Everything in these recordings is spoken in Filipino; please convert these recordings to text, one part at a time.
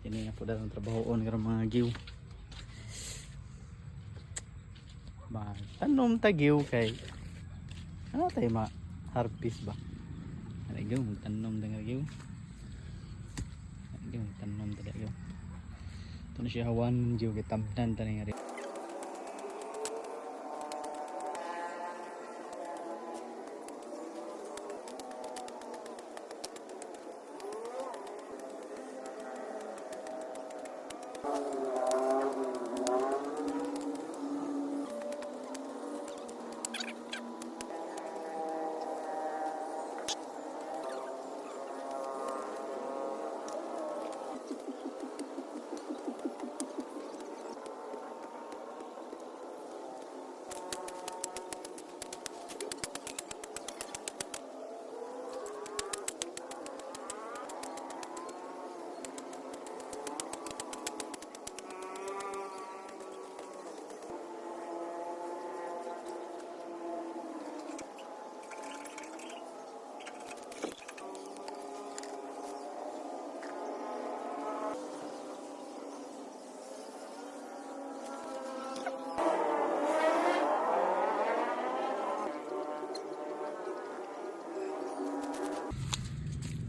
Ini na po daw ang trabahoon karong mga giw. Tanom tagiw kay ano tayo harvest ba? Ano giw tanom dengan giw. Giw tanom tadi giw. Ito na siya hawan giw kay tabdan tani nga.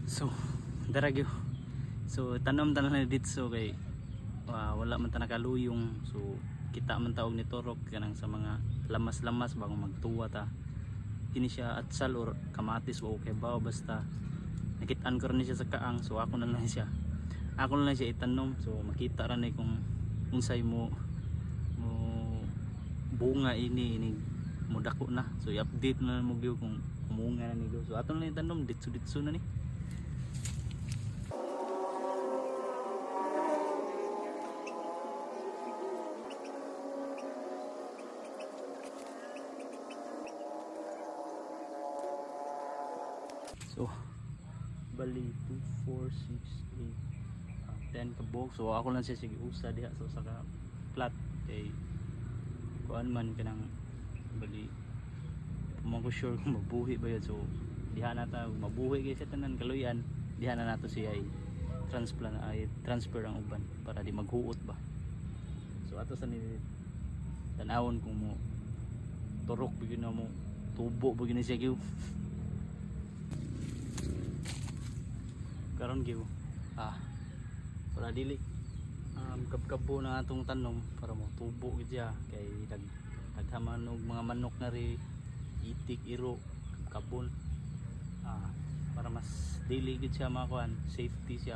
So, daragyo. So, tanom tanan na dito kay wala man ta nakaluyong. So, kita man taog ni Torok kanang sa mga lamas-lamas bago magtuwa ta. Kini siya atsal or kamatis o kay baw basta nakitaan ko rin siya sa kaang. So, ako na lang siya. Ako na lang siya itanom. So, makita ra ni kung unsay mo bunga ini mo dako na. So, i-update na mo gyud kung kumunga na ni go. So, ato na lang itanom ditso na ni. So, bali 2, 4, 6, 8, 10 kabog. So, ako lang siya sige usa diha so saka flat kay kuan man kanang bali mo ko sure kung mabuhi ba yun. So, diha na ta mabuhi kay sa tanan kaluyan. Diha na nato siya ay transfer ang uban para di maghuot ba. So, ato sa ni tanawon kung mo turok bigyan na mo tubo bigyan na siya gyud. Karon gyud para dili kabkabo na atong tanom para mo tubo gid siya kay daghaman og mga manok na ri itik iro kabon para mas dili gid siya makuan safety siya.